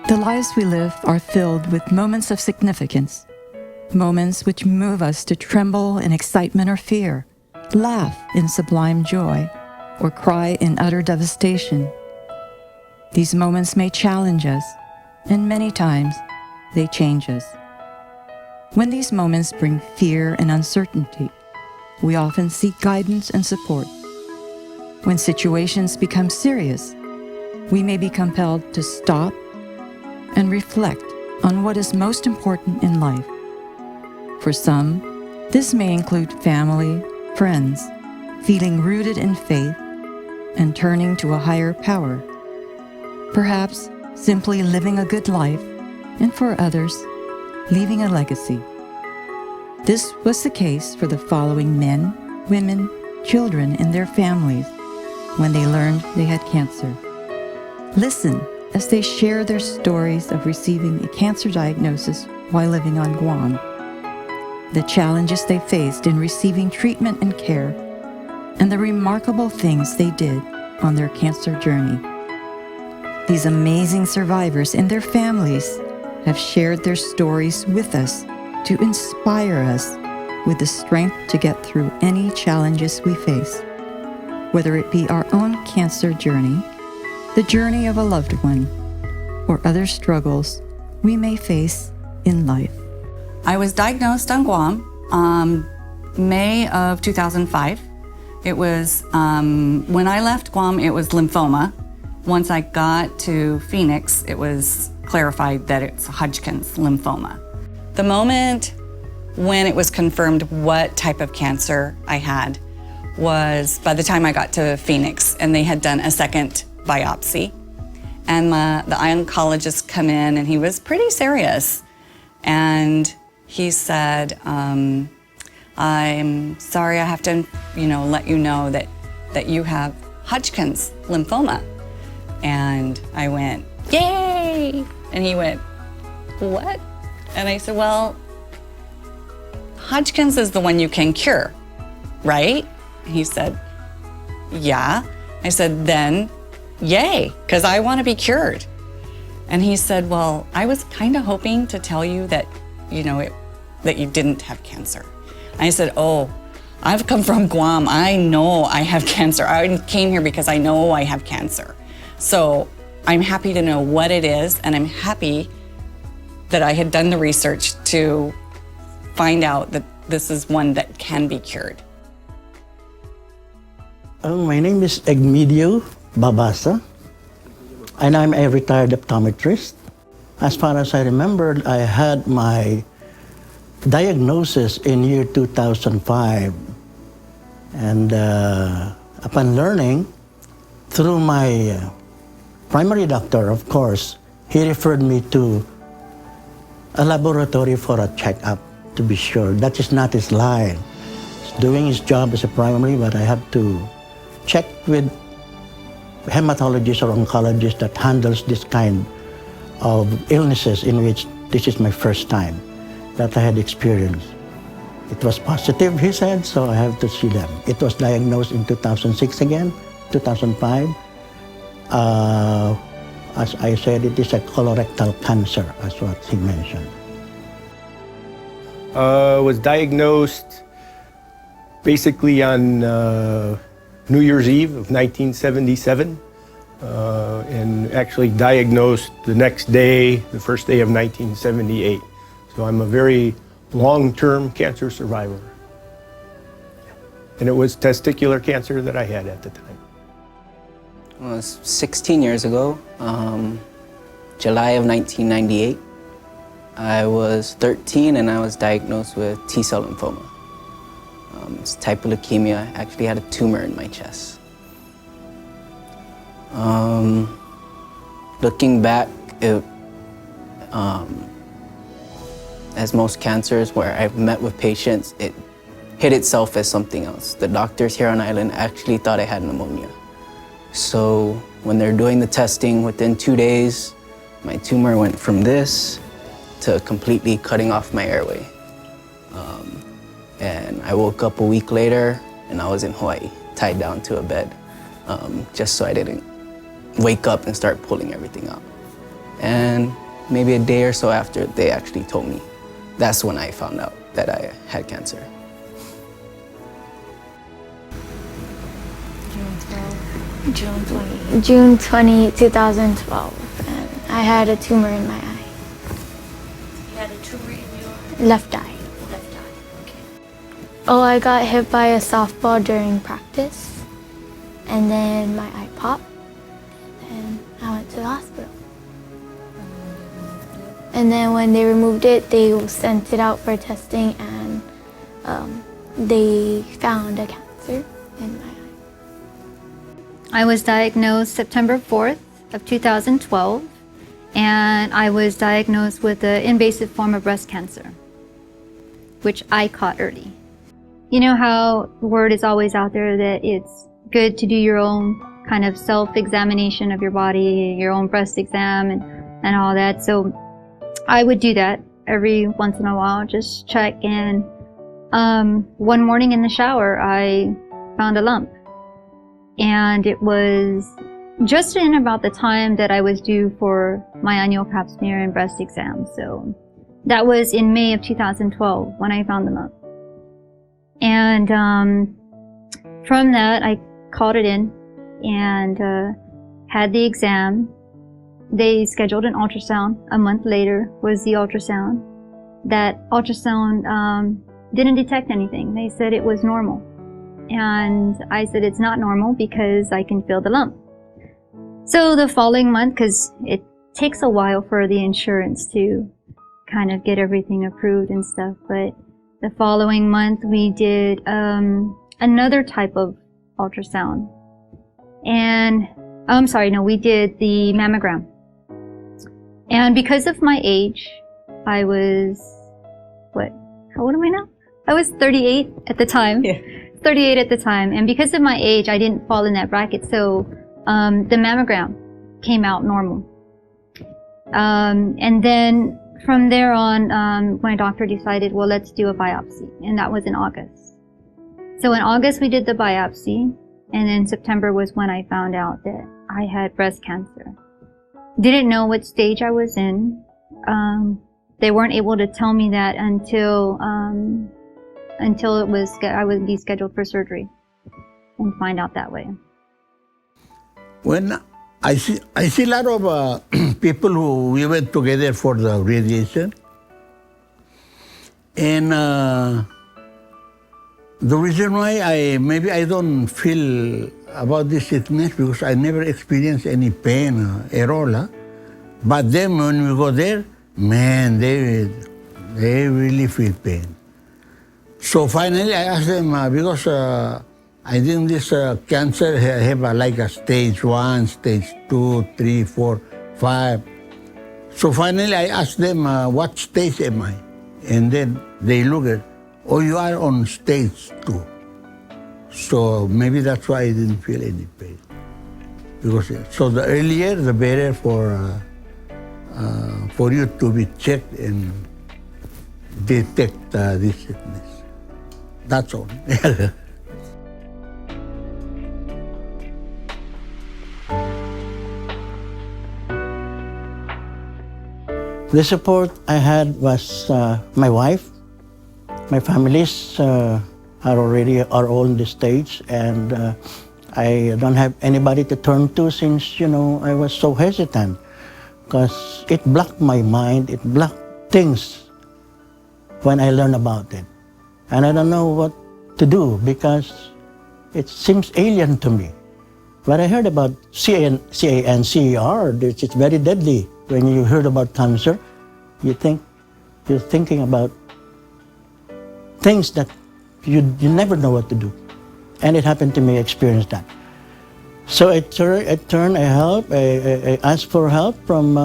The lives we live are filled with moments of significance, moments which move us to tremble in excitement or fear, laugh in sublime joy, or cry in utter devastation. These moments may challenge us, and many times they change us. When these moments bring fear and uncertainty, we often seek guidance and support. When situations become serious, we may be compelled to stop and reflect on what is most important in life. For some, this may include family, friends, feeling rooted in faith, and turning to a higher power. Perhaps simply living a good life, and for others, leaving a legacy. This was the case for the following men, women, children, and their families when they learned they had cancer. Listen as they share their stories of receiving a cancer diagnosis while living on Guam, the challenges they faced in receiving treatment and care, and the remarkable things they did on their cancer journey. These amazing survivors and their families have shared their stories with us to inspire us with the strength to get through any challenges we face, whether it be our own cancer journey, the journey of a loved one, or other struggles we may face in life. I was diagnosed on Guam May of 2005. It was, when I left Guam, it was lymphoma. Once I got to Phoenix, it was clarified that it's Hodgkin's lymphoma. The moment when it was confirmed what type of cancer I had was by the time I got to Phoenix, and they had done a second biopsy. And the oncologist come in, and he was pretty serious. And he said, I'm sorry, I have to, let you know that you have Hodgkin's lymphoma. And I went, yay! And he went, what? And I said, well, Hodgkin's is the one you can cure, right? And he said, yeah. I said, then, yay, because I want to be cured. And he said, well, I was kind of hoping to tell you that, that you didn't have cancer. And I said, oh, I've come from Guam. I know I have cancer. I came here because I know I have cancer. So I'm happy to know what it is, and I'm happy that I had done the research to find out that this is one that can be cured. My name is Egmedio Babasa, and I'm a retired optometrist. As far as I remember, I had my diagnosis in year 2005. And upon learning, through my primary doctor, of course, he referred me to a laboratory for a checkup to be sure. That is not his line. He's doing his job as a primary, but I have to check with hematologist or oncologist that handles this kind of illnesses, in which this is my first time that I had experienced. It was positive, he said, so I have to see them. It was diagnosed in 2006 again, 2005. As I said, it is a colorectal cancer, as what he mentioned. Was diagnosed basically on New Year's Eve of 1977, and actually diagnosed the next day, the first day of 1978. So I'm a very long-term cancer survivor. And it was testicular cancer that I had at the time. It was 16 years ago, July of 1998. I was 13 and I was diagnosed with T-cell lymphoma. It's a type of leukemia. I actually had a tumor in my chest. Looking back, as most cancers where I've met with patients, it hid itself as something else. The doctors here on island actually thought I had pneumonia. So when they're doing the testing, within 2 days, my tumor went from this to completely cutting off my airway. And I woke up a week later and I was in Hawaii, tied down to a bed, just so I didn't wake up and start pulling everything up. And maybe a day or so after, they actually told me. That's when I found out that I had cancer. June 20, 2012. And I had a tumor in my eye. You had a tumor in your Left eye. left eye. Okay. Oh, I got hit by a softball during practice. And then my eye popped. And I went to the hospital. And then when they removed it, they sent it out for testing, and they found a cancer in my eye. I was diagnosed September 4th of 2012, and I was diagnosed with an invasive form of breast cancer, which I caught early. You know how the word is always out there that it's good to do your own kind of self-examination of your body, your own breast exam and all that. So I would do that every once in a while, just check. And one morning in the shower, I found a lump. And it was just in about the time that I was due for my annual pap smear and breast exam. So that was in May of 2012 when I found the lump. And from that, I called it in and had the exam. They scheduled an ultrasound. A month later was the ultrasound. That ultrasound didn't detect anything. They said it was normal. And I said it's not normal because I can feel the lump. So the following month, because it takes a while for the insurance to kind of get everything approved and stuff, but the following month we did another type of ultrasound. And we did the mammogram. And because of my age, I was, how old am I now? I was 38 at the time. Yeah. 38 at the time. And because of my age, I didn't fall in that bracket. So the mammogram came out normal. And then from there on, my doctor decided, well, let's do a biopsy. And that was in August. So in August, we did the biopsy. And then September was when I found out that I had breast cancer. Didn't know what stage I was in. They weren't able to tell me that until I would be scheduled for surgery and find out that way. When I see a lot of people who we went together for the radiation, and the reason why I don't feel about this sickness because I never experienced any pain at all. But then when we go there, man, they really feel pain. So finally, I asked them because I think this cancer have like a stage 1, stage 2, 3, 4, 5. So finally, I asked them, what stage am I? And then they look at, oh, you are on stage 2. So maybe that's why I didn't feel any pain. Because so the earlier, the better for you to be checked and detect this sickness. That's all. The support I had was my wife. My families are all in this stage, and I don't have anybody to turn to since, I was so hesitant because it blocked my mind, it blocked things when I learned about it. And I don't know what to do because it seems alien to me. But I heard about CAN, CER, it's very deadly. When you heard about cancer, you're thinking about things that you never know what to do. And it happened to me, I experienced that. So I asked for help from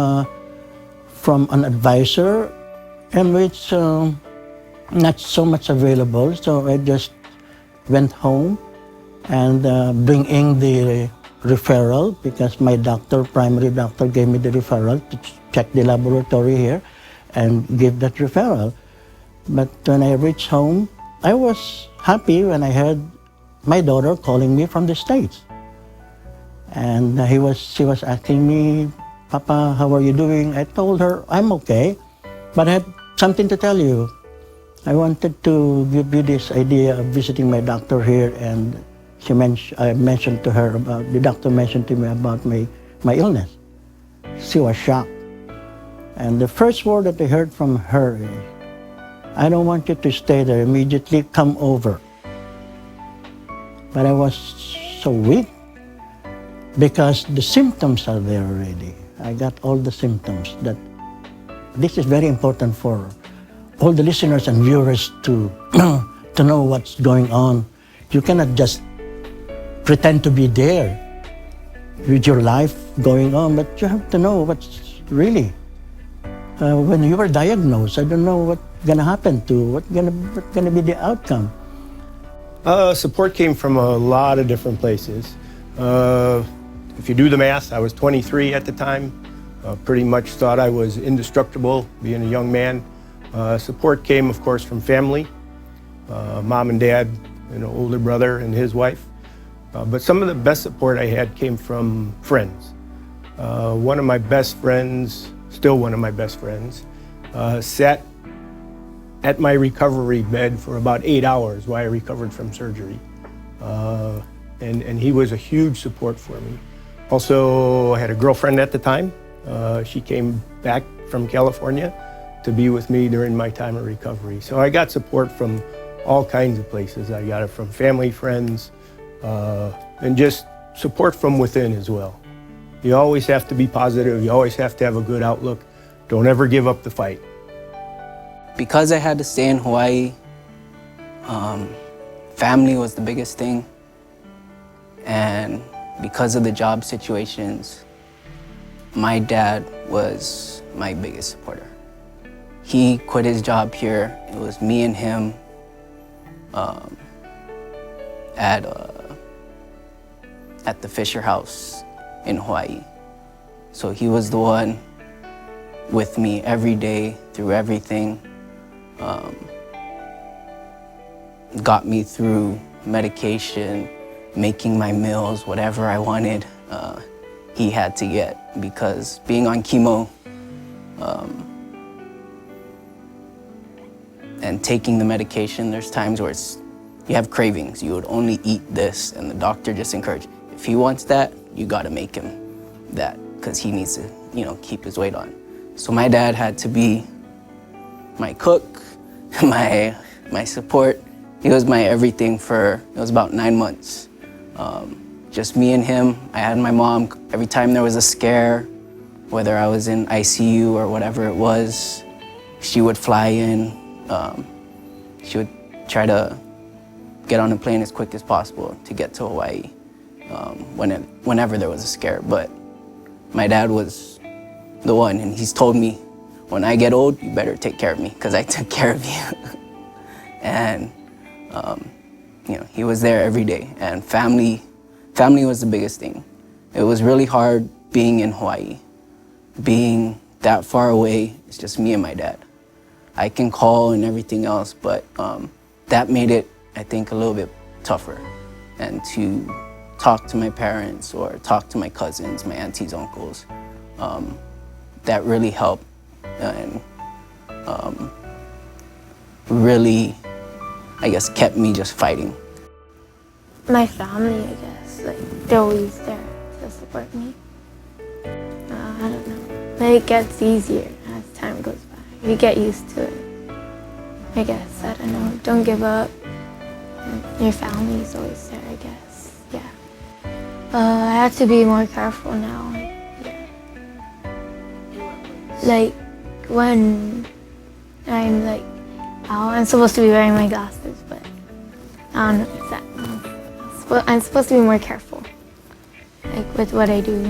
an advisor, in which not so much available. So I just went home and bringing the referral because my primary doctor gave me the referral to check the laboratory here and give that referral. But when I reached home, I was happy when I heard my daughter calling me from the States. And she was asking me Papa, how are you doing? I told her, I'm okay, but I had something to tell you. I wanted to give you this idea of visiting my doctor here, and I mentioned to her about, the doctor mentioned to me about my illness. She was shocked. And the first word that I heard from her is, I don't want you to stay there, immediately come over. But I was so weak because the symptoms are there already. I got all the symptoms. That this is very important for all the listeners and viewers to to know what's going on. You cannot just pretend to be there with your life going on, but you have to know what's really. When you were diagnosed, I don't know what's gonna happen what's gonna be the outcome. Support came from a lot of different places. If you do the math, I was 23 at the time. Pretty much thought I was indestructible, being a young man. Support came, of course, from family, mom and dad, and an older brother and his wife. But some of the best support I had came from friends. One of my best friends, still one of my best friends, sat at my recovery bed for about 8 hours while I recovered from surgery. And he was a huge support for me. Also, I had a girlfriend at the time. She came back from California to be with me during my time of recovery. So I got support from all kinds of places. I got it from family, friends, and just support from within as well. You always have to be positive. You always have to have a good outlook. Don't ever give up the fight. Because I had to stay in Hawaii, family was the biggest thing. And because of the job situations, my dad was my biggest supporter. He quit his job here. It was me and him at the Fisher House in Hawaii. So he was the one with me every day through everything. Got me through medication, making my meals, whatever I wanted, he had to get, because being on chemo and taking the medication, there's times where you have cravings. You would only eat this, and the doctor just encouraged, if he wants that, you gotta make him that, because he needs to, keep his weight on. So my dad had to be my cook, my support. He was my everything it was about 9 months. Just me and him. I had my mom. Every time there was a scare, whether I was in ICU or whatever it was, she would fly in. She would try to get on a plane as quick as possible to get to Hawaii whenever there was a scare. But my dad was the one, and he's told me, when I get old, you better take care of me, because I took care of you. And he was there every day, and family was the biggest thing. It was really hard being in Hawaii, being that far away. It's just me and my dad. I can call and everything else, but that made it, I think, a little bit tougher. And to talk to my parents or talk to my cousins, my aunties, uncles, that really helped, and really, I guess, kept me just fighting. My family, I guess, they're always there to support me. I don't know. But it gets easier as time goes by. You get used to it. I guess, I don't know. Don't give up. Your family is always there, I guess. Yeah. I have to be more careful now. Yeah. Like when I'm out, I'm supposed to be wearing my glasses, but I don't know exactly. I'm supposed to be more careful, with what I do.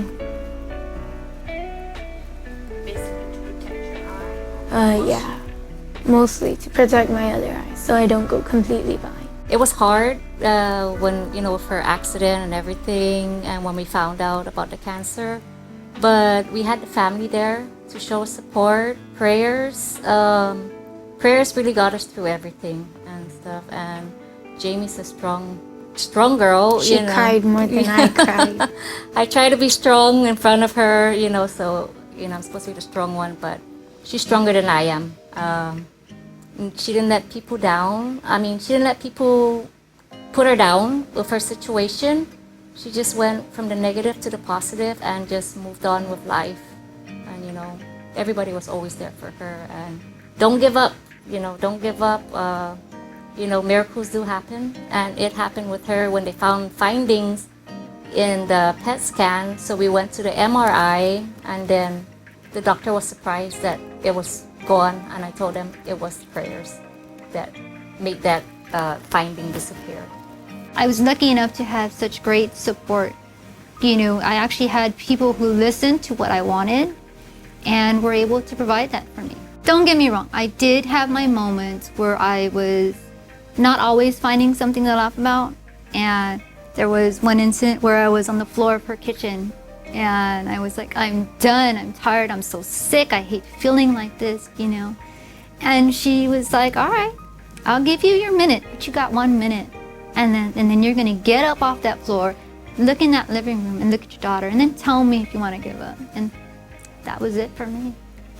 Basically to protect your eye. Yeah, mostly to protect my other eye, so I don't go completely blind. It was hard when, with her accident and everything, and when we found out about the cancer. But we had the family there to show support, prayers. Prayers really got us through everything and stuff. And Jamie's a strong strong girl. She cried more than I cried. I try to be strong in front of her, so, I'm supposed to be the strong one, but she's stronger than I am. And she didn't let people down. She didn't let people put her down with her situation. She just went from the negative to the positive and just moved on with life. And, everybody was always there for her. And don't give up, don't give up. Miracles do happen. And it happened with her when they found findings in the PET scan. So we went to the MRI, and then the doctor was surprised that it was gone. And I told him it was prayers that made that finding disappear. I was lucky enough to have such great support. I actually had people who listened to what I wanted and were able to provide that for me. Don't get me wrong, I did have my moments where I was not always finding something to laugh about. And there was one incident where I was on the floor of her kitchen and I was like, I'm done, I'm tired, I'm so sick, I hate feeling like this, And she was like, all right, I'll give you your minute, but you got 1 minute. And then you're gonna get up off that floor, look in that living room and look at your daughter, and then tell me if you wanna give up. And that was it for me.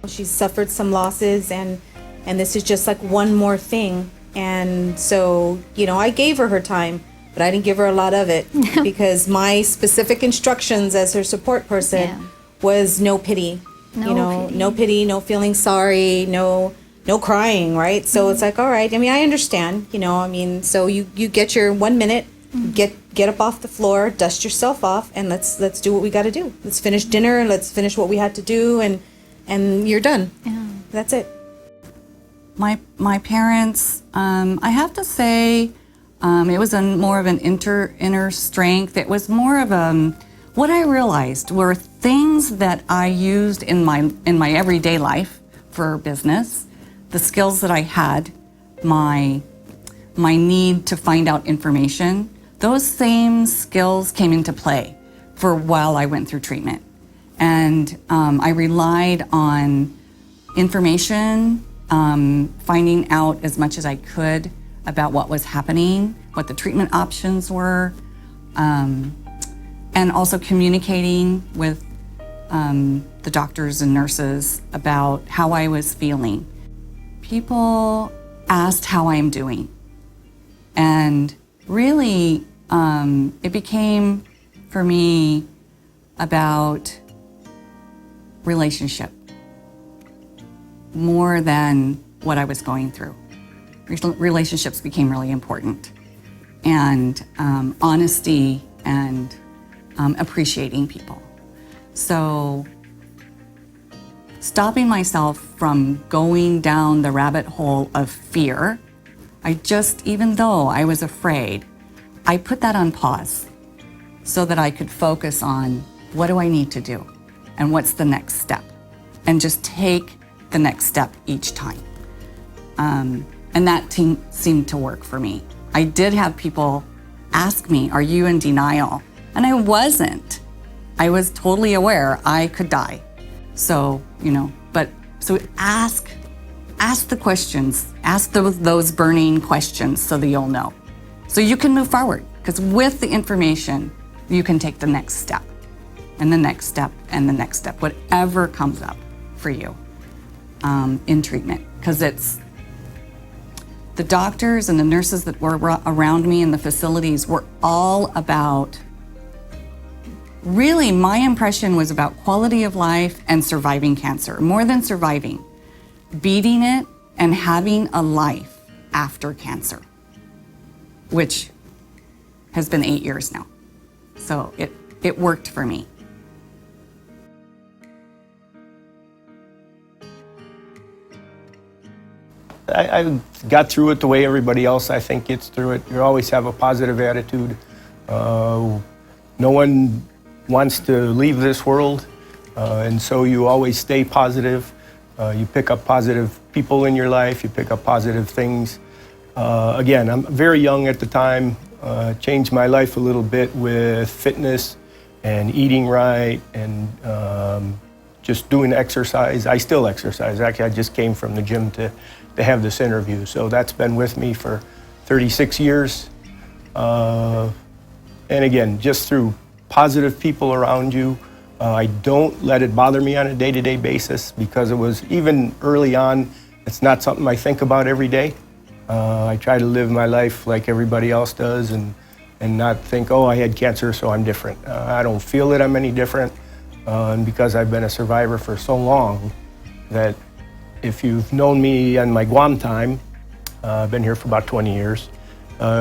She's suffered some losses, and this is just like one more thing. And so, I gave her time, but I didn't give her a lot of it because my specific instructions as her support person was no pity. No pity, no feeling sorry, no crying, right? So it's like, all right, I understand, so you get your 1 minute, get up off the floor, dust yourself off, and let's do what we got to do. Let's finish dinner, let's finish what we had to do, and you're done. Yeah. That's it. My parents, I have to say, it was more of an inner strength. It was more of what I realized were things that I used in my everyday life for business, the skills that I had, my need to find out information. Those same skills came into play for while I went through treatment. And I relied on information, finding out as much as I could about what was happening, what the treatment options were, and also communicating with the doctors and nurses about how I was feeling. People asked how I'm doing. And really, it became, for me, about relationship more than what I was going through. Relationships became really important, and honesty and appreciating people. So stopping myself from going down the rabbit hole of fear, even though I was afraid, I put that on pause so that I could focus on what do I need to do and what's the next step, and just take the next step each time. And that seemed to work for me. I did have people ask me, are you in denial? And I wasn't. I was totally aware I could die. So, so ask the questions, ask those burning questions so that you'll know. So you can move forward, because with the information, you can take the next step, and the next step, and the next step, whatever comes up for you in treatment. Because it's the doctors and the nurses that were around me in the facilities were all about, really, my impression was about quality of life and surviving cancer. More than surviving, beating it and having a life after cancer, which has been 8 years now. So it worked for me. I got through it the way everybody else, I think, gets through it. You always have a positive attitude. No one wants to leave this world, and so you always stay positive. You pick up positive people in your life. You pick up positive things. Again, I'm very young at the time. Changed my life a little bit with fitness and eating right and just doing exercise. I still exercise. Actually, I just came from the gym to have this interview. So that's been with me for 36 years. And again, just through positive people around you. I don't let it bother me on a day-to-day basis, because it was, even early on, it's not something I think about every day. I try to live my life like everybody else does, and not think, oh, I had cancer, so I'm different. I don't feel that I'm any different. And because I've been a survivor for so long, that if you've known me in my Guam time, I've been here for about 20 years,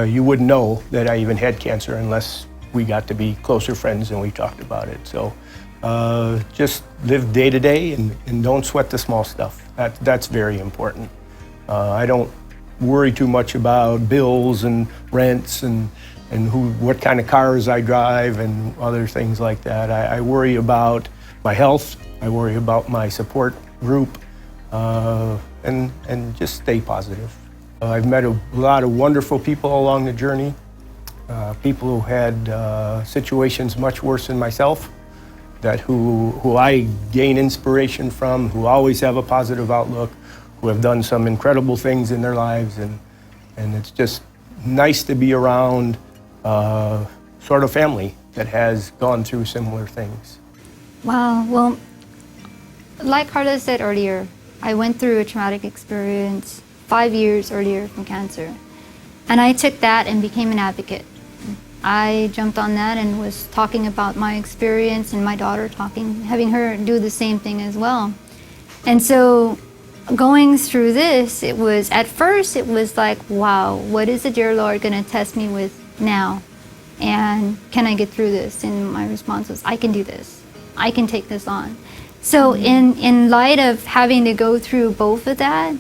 you wouldn't know that I even had cancer unless we got to be closer friends and we talked about it. So just live day to day, and don't sweat the small stuff. That's very important. I don't worry too much about bills and rents and what kind of cars I drive and other things like that. I worry about my health. I worry about my support group, and just stay positive. I've met a lot of wonderful people along the journey, people who had situations much worse than myself, that who I gain inspiration from, who always have a positive outlook, who have done some incredible things in their lives, and it's just nice to be around sort of family that has gone through similar things. Wow. Well, like Carla said earlier, I went through a traumatic experience 5 years earlier from cancer. And I took that and became an advocate. I jumped on that and was talking about my experience, and my daughter having her do the same thing as well. And so going through this, at first it was like, wow, what is the dear Lord going to test me with now? And can I get through this? And my response was, I can do this. I can take this on. So in light of having to go through both of that,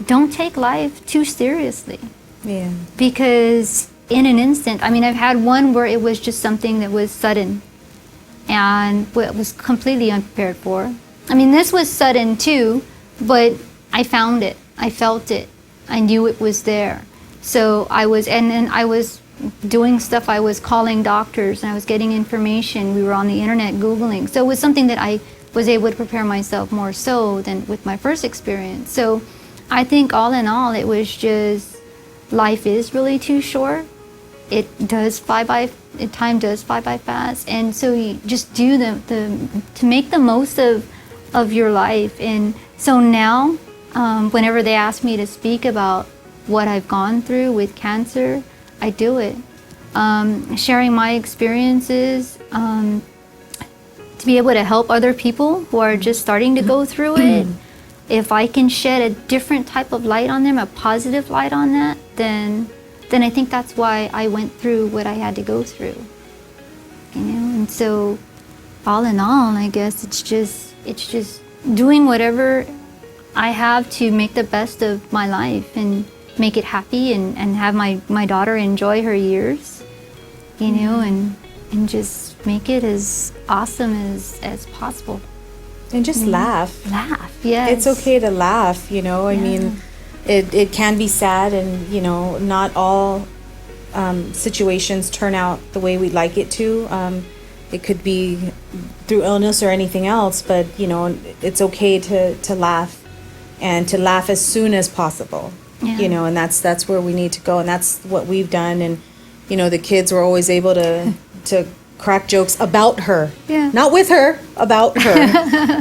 don't take life too seriously. Yeah. Because in an instant, I mean, I've had one where it was just something that was sudden and was completely unprepared for. I mean, this was sudden too, but I found it. I felt it. I knew it was there. So I was doing stuff. I was calling doctors and I was getting information. We were on the internet Googling. So it was something that I was able to prepare myself more so than with my first experience. So I think all in all, it was just, life is really too short. Time does fly by fast. And so you just do to make the most of your life. And so now, whenever they ask me to speak about what I've gone through with cancer, I do it. Sharing my experiences, to be able to help other people who are just starting to go through it. If I can shed a different type of light on them, a positive light on that, then I think that's why I went through what I had to go through. And so all in all, I guess it's just doing whatever I have to make the best of my life and make it happy, and have my daughter enjoy her years, and just make it as awesome as possible. And just laugh. Laugh, yes. It's okay to laugh, I mean, it can be sad, and, not all situations turn out the way we'd like it to. It could be through illness or anything else, but, it's okay to laugh, and to laugh as soon as possible, and that's where we need to go, and that's what we've done. And, the kids were always able to crack jokes about her, not with her, about her.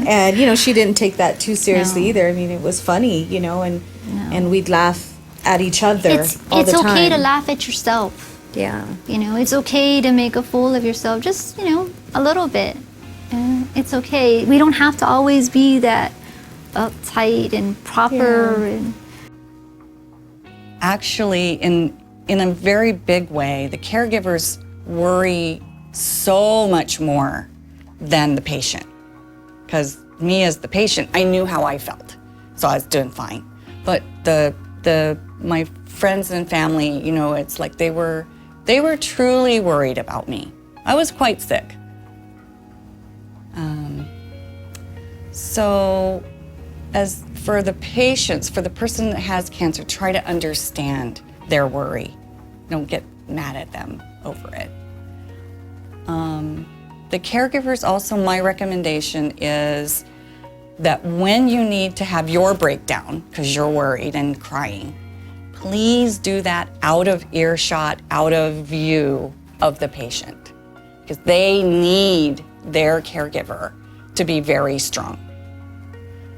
And she didn't take that too seriously either. I mean, it was funny, and we'd laugh at each other all the time. It's okay to laugh at yourself. Yeah. It's okay to make a fool of yourself, just a little bit. It's okay. We don't have to always be that uptight and proper. And Actually, in a very big way, the caregivers worry so much more than the patient. Because me as the patient, I knew how I felt, so I was doing fine. But my friends and family, it's like they were truly worried about me. I was quite sick. So as for the patients, for the person that has cancer, try to understand their worry. Don't get mad at them over it. The caregivers also, my recommendation is that when you need to have your breakdown, because you're worried and crying, please do that out of earshot, out of view of the patient, because they need their caregiver to be very strong.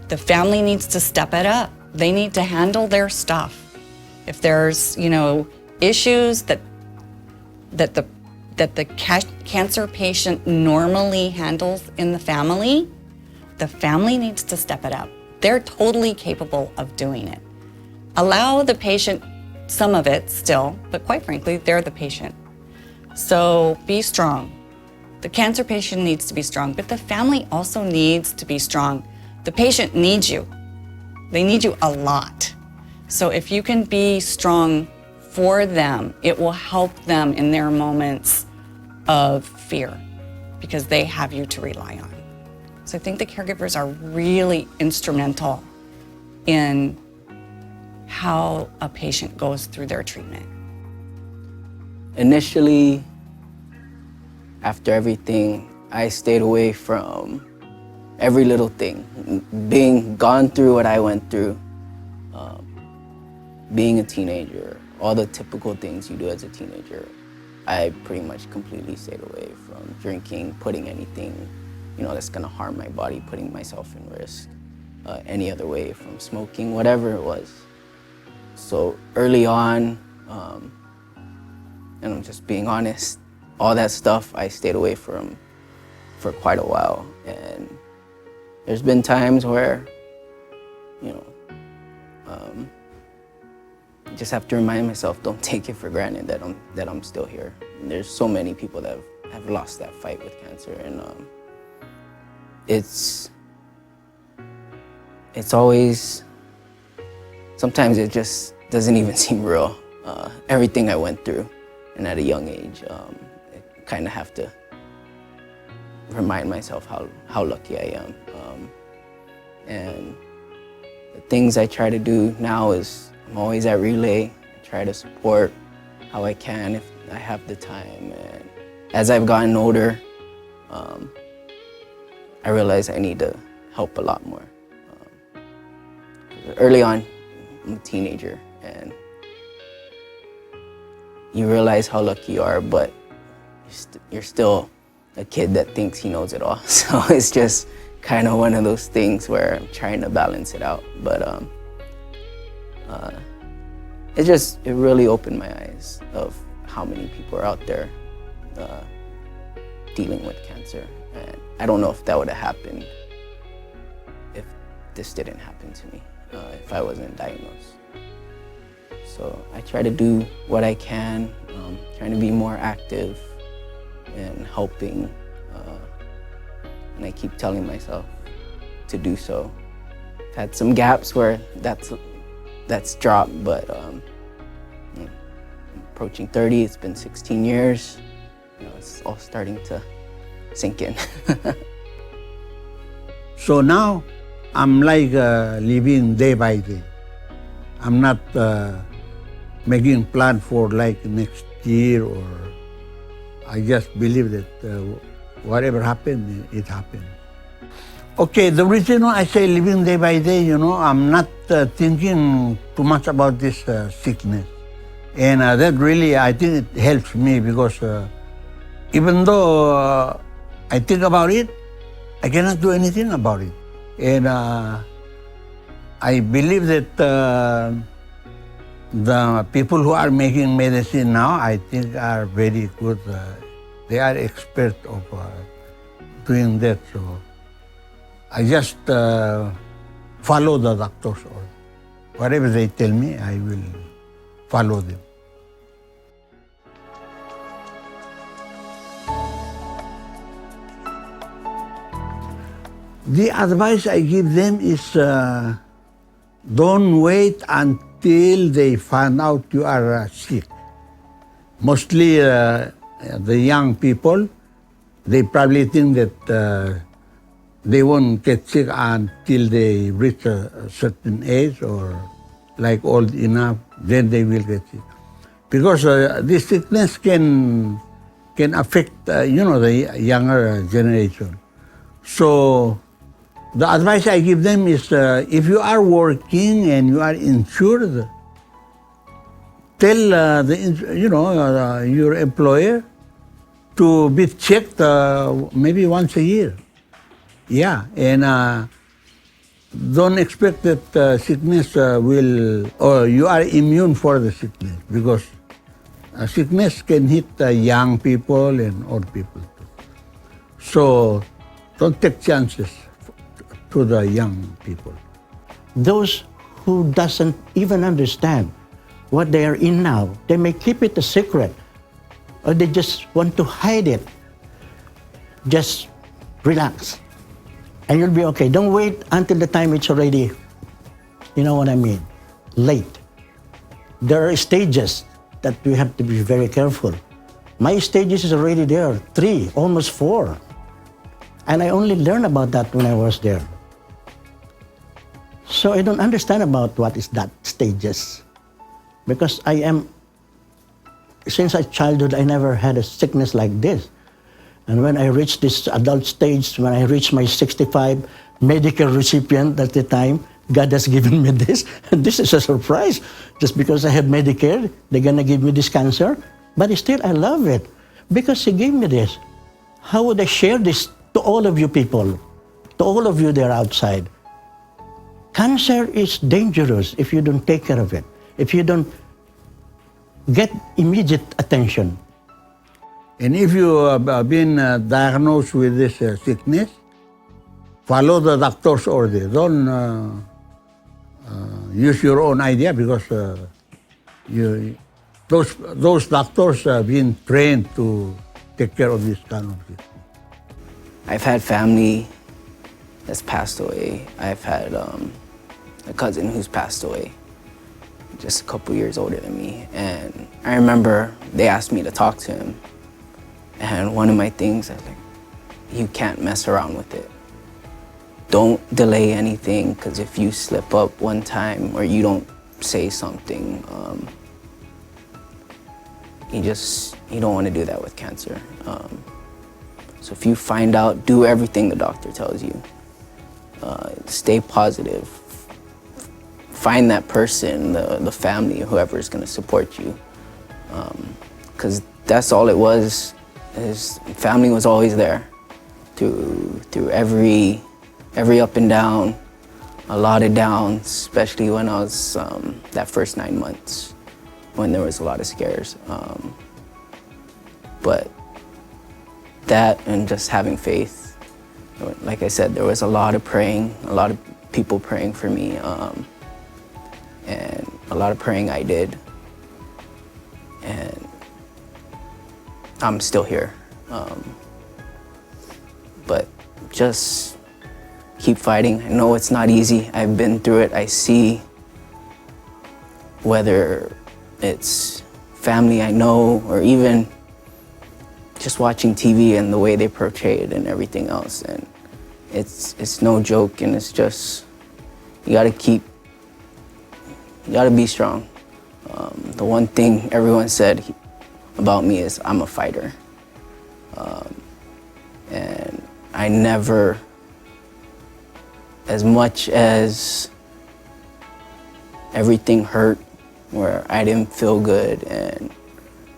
The family needs to step it up. They need to handle their stuff. If there's, issues that the cancer patient normally handles in the family needs to step it up. They're totally capable of doing it. Allow the patient some of it still, but quite frankly, they're the patient. So be strong. The cancer patient needs to be strong, but the family also needs to be strong. The patient needs you. They need you a lot. So if you can be strong for them, it will help them in their moments of fear because they have you to rely on. So I think the caregivers are really instrumental in how a patient goes through their treatment. Initially, after everything, I stayed away from every little thing. Being gone through what I went through, being a teenager, all the typical things you do as a teenager, I pretty much completely stayed away from drinking, putting anything, that's gonna harm my body, putting myself in risk, any other way, from smoking, whatever it was. So early on, and I'm just being honest, all that stuff I stayed away from for quite a while. And there's been times where, I just have to remind myself, don't take it for granted that I'm still here. And there's so many people that have lost that fight with cancer, and it's always, sometimes it just doesn't even seem real. Everything I went through, and at a young age, I kind of have to remind myself how lucky I am. And the things I try to do now is, I'm always at relay. I try to support how I can if I have the time. And as I've gotten older, I realize I need to help a lot more. Early on, I'm a teenager, and you realize how lucky you are, but you're still a kid that thinks he knows it all. So it's just kind of one of those things where I'm trying to balance it out. But it really opened my eyes of how many people are out there dealing with cancer. And I don't know if that would have happened if this didn't happen to me, if I wasn't diagnosed. So I try to do what I can, trying to be more active and helping. And I keep telling myself to do so. I've had some gaps where that's dropped, but I'm approaching 30, it's been 16 years. It's all starting to sink in. So now I'm like living day by day. I'm not making plan for like next year, or I just believe that whatever happened, it happened. Okay, the reason why I say living day by day, I'm not thinking too much about this sickness. And that really, I think it helps me because even though I think about it, I cannot do anything about it. And I believe that the people who are making medicine now, I think are very good. They are experts of doing that. So I just follow the doctors, or whatever they tell me, I will follow them. The advice I give them is don't wait until they find out you are sick. Mostly the young people, they probably think that they won't get sick until they reach a certain age or like old enough, then they will get sick. Because this sickness can affect, the younger generation. So the advice I give them is if you are working and you are insured, tell your employer to be checked maybe once a year. Yeah, and don't expect that sickness will, or you are immune for the sickness, because sickness can hit young people and old people too. So don't take chances to the young people. Those who doesn't even understand what they are in now, they may keep it a secret, or they just want to hide it. Just relax, and you'll be okay. Don't wait until the time it's already, you know what I mean, late. There are stages that we have to be very careful. My stages is already there, 3, almost 4. And I only learned about that when I was there. So I don't understand about what is that stages. Because since a childhood, I never had a sickness like this. And when I reached this adult stage, when I reached my 65 medical recipient at the time, God has given me this. And this is a surprise. Just because I have Medicare, they're going to give me this cancer. But still, I love it because He gave me this. How would I share this to all of you people, to all of you there outside? Cancer is dangerous if you don't take care of it, if you don't get immediate attention. And if you have been diagnosed with this sickness, follow the doctor's order. Don't use your own idea, because those doctors have been trained to take care of this kind of sickness. I've had family that's passed away. I've had a cousin who's passed away, just a couple years older than me. And I remember they asked me to talk to him. And one of my things, I was like, you can't mess around with it. Don't delay anything, because if you slip up one time or you don't say something, you don't want to do that with cancer. So if you find out, do everything the doctor tells you. Stay positive. Find that person, the family, whoever is going to support you. Because that's all it was. His family was always there through every up and down, a lot of downs, especially when I was that first 9 months when there was a lot of scares. But that and just having faith, like I said, there was a lot of praying, a lot of people praying for me, and a lot of praying I did. And I'm still here. But just keep fighting. I know it's not easy. I've been through it. I see whether it's family I know or even just watching TV and the way they portray it and everything else. And it's no joke, and it's just, you gotta be strong. The one thing everyone said about me is I'm a fighter. And I never, as much as everything hurt, where I didn't feel good, and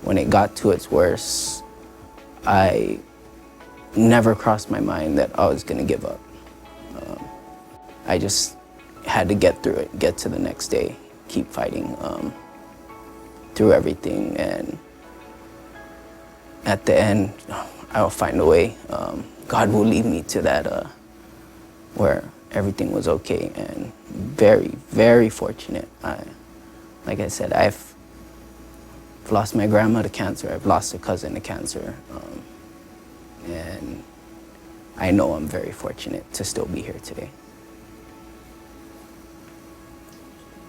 when it got to its worst, I never crossed my mind that I was gonna give up. I just had to get through it, get to the next day, keep fighting through everything, and at the end, I'll find a way. God will lead me to that where everything was okay, and very, very fortunate. Like I said, I've lost my grandma to cancer. I've lost a cousin to cancer. And I know I'm very fortunate to still be here today.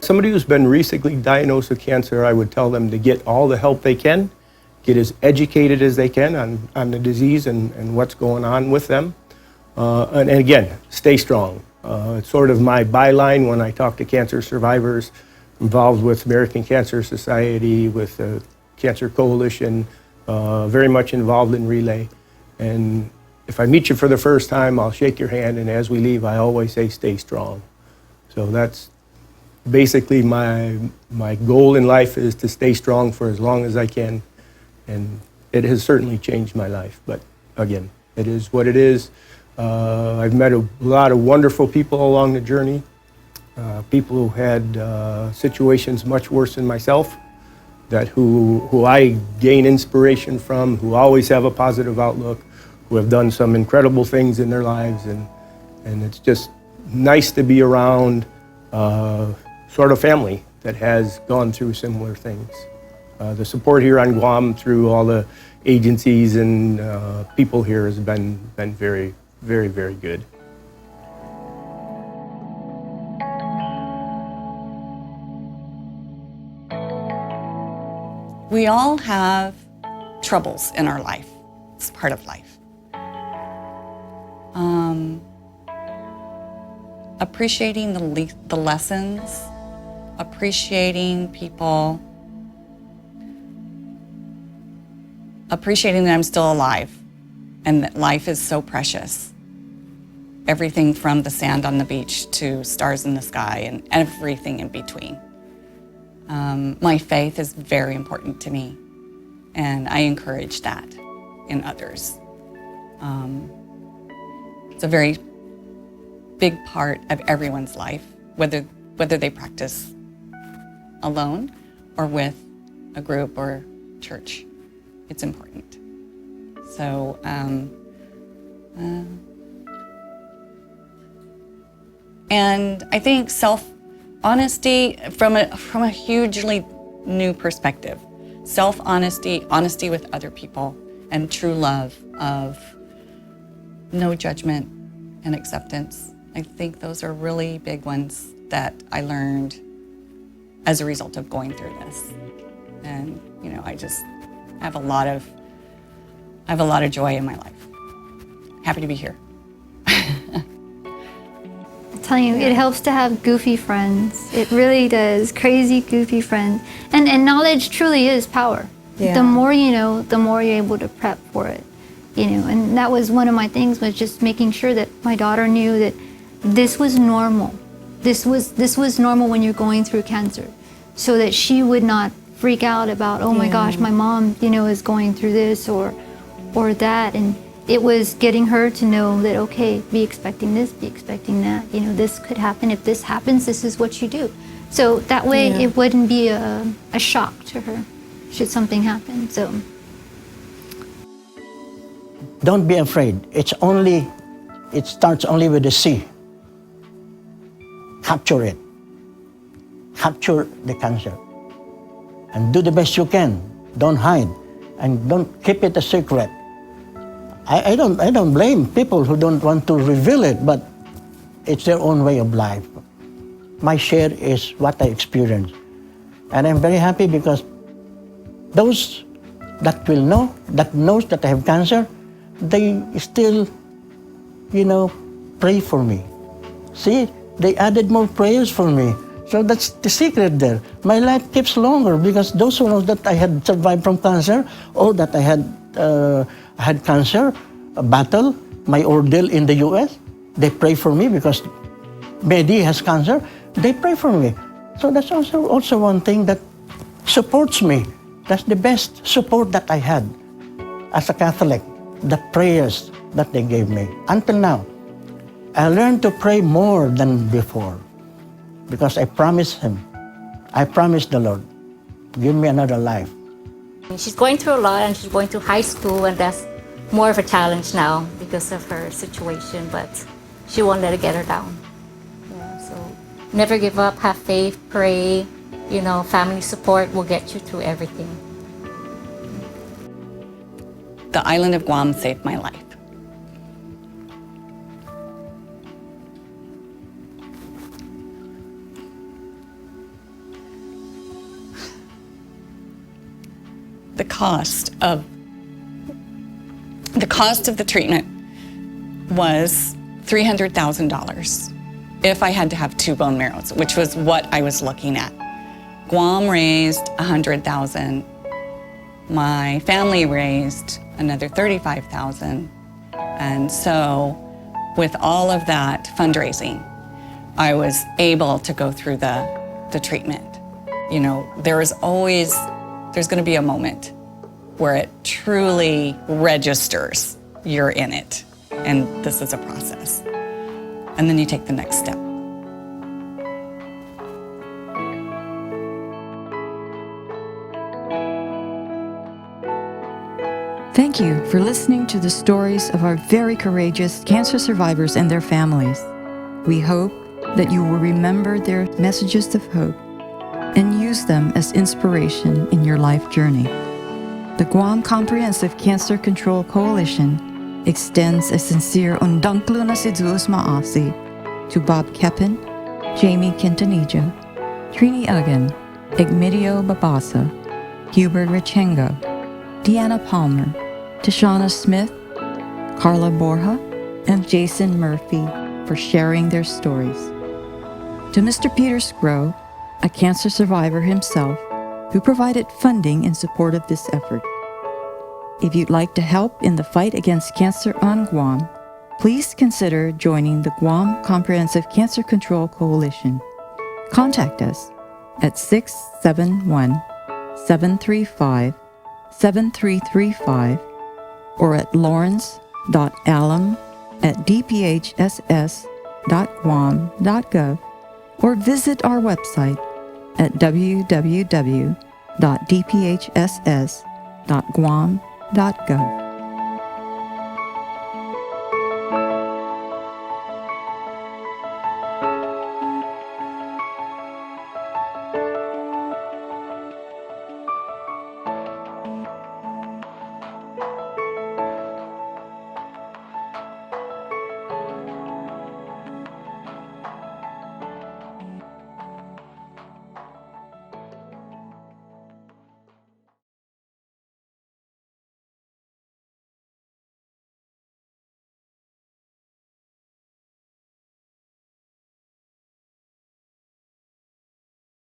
Somebody who's been recently diagnosed with cancer, I would tell them to get all the help they can, get as educated as they can on the disease and what's going on with them. And again, stay strong. It's sort of my byline when I talk to cancer survivors involved with American Cancer Society, with the Cancer Coalition, very much involved in Relay. And if I meet you for the first time, I'll shake your hand, and as we leave, I always say, stay strong. So that's basically my goal in life is to stay strong for as long as I can, and it has certainly changed my life. But again, it is what it is. I've met a lot of wonderful people along the journey, people who had situations much worse than myself, that who I gain inspiration from, who always have a positive outlook, who have done some incredible things in their lives, and it's just nice to be around sort of family that has gone through similar things. The support here on Guam through all the agencies and people here has been very, very, very good. We all have troubles in our life. It's part of life. Appreciating the lessons, appreciating people, appreciating that I'm still alive and that life is so precious. Everything from the sand on the beach to stars in the sky and everything in between. My faith is very important to me, and I encourage that in others. It's a very big part of everyone's life, whether they practice alone or with a group or church. It's important. So, and I think self-honesty from a hugely new perspective. Self-honesty, honesty with other people, and true love of no judgment and acceptance. I think those are really big ones that I learned as a result of going through this. And, you know, I just have a lot of joy in my life. Happy to be here. I'm telling you, it helps to have goofy friends. It really does. Crazy, goofy friends. And knowledge truly is power. Yeah. The more you know, the more you're able to prep for it. You know, and that was one of my things, was just making sure that my daughter knew that this was normal. This was normal when you're going through cancer, so that she would not freak out about, oh my gosh, my mom, you know, is going through this or that. And it was getting her to know that, okay, be expecting this, be expecting that. You know, this could happen. If this happens, this is what you do. So that way it wouldn't be a shock to her should something happen. So Don't be afraid. It starts only with the sea. Capture it. Capture the cancer. And do the best you can. Don't hide. And don't keep it a secret. I don't blame people who don't want to reveal it, but it's their own way of life. My share is what I experienced. And I'm very happy because those that will know, that knows that I have cancer, they still, you know, pray for me. See, they added more prayers for me. So that's the secret there. My life keeps longer because those who know that I had survived from cancer or that I had cancer, a battle, my ordeal in the US, they pray for me because Medi has cancer, they pray for me. So that's also one thing that supports me. That's the best support that I had as a Catholic, the prayers that they gave me. Until now, I learned to pray more than before because I promised Him, I promised the Lord, give me another life. She's going through a lot, and she's going through high school, and that's more of a challenge now because of her situation, but she won't let it get her down. Yeah, so never give up, have faith, pray, you know, family support will get you through everything. The island of Guam saved my life. The cost of the treatment was $300,000 if I had to have 2 bone marrows, which was what I was looking at. Guam raised $100,000. My family raised another $35,000. And so with all of that fundraising, I was able to go through the the treatment. You know, there's going to be a moment where it truly registers you're in it, and this is a process. And then you take the next step. Thank you for listening to the stories of our very courageous cancer survivors and their families. We hope that you will remember their messages of hope and use them as inspiration in your life journey. The Guam Comprehensive Cancer Control Coalition extends a sincere undangklo na sidus maasi to Bob Kepin, Jamie Quintanilla, Trini Uggan, Egmedio Babasa, Hubert Richengo, Deanna Palmer, Tashana Smith, Carla Borja, and Jason Murphy for sharing their stories. To Mr. Peter Scrow, a cancer survivor himself, who provided funding in support of this effort. If you'd like to help in the fight against cancer on Guam, please consider joining the Guam Comprehensive Cancer Control Coalition. Contact us at 671-735-7335 or at lawrence.alum@dphss.guam.gov or visit our website at www.dphss.guam.gov.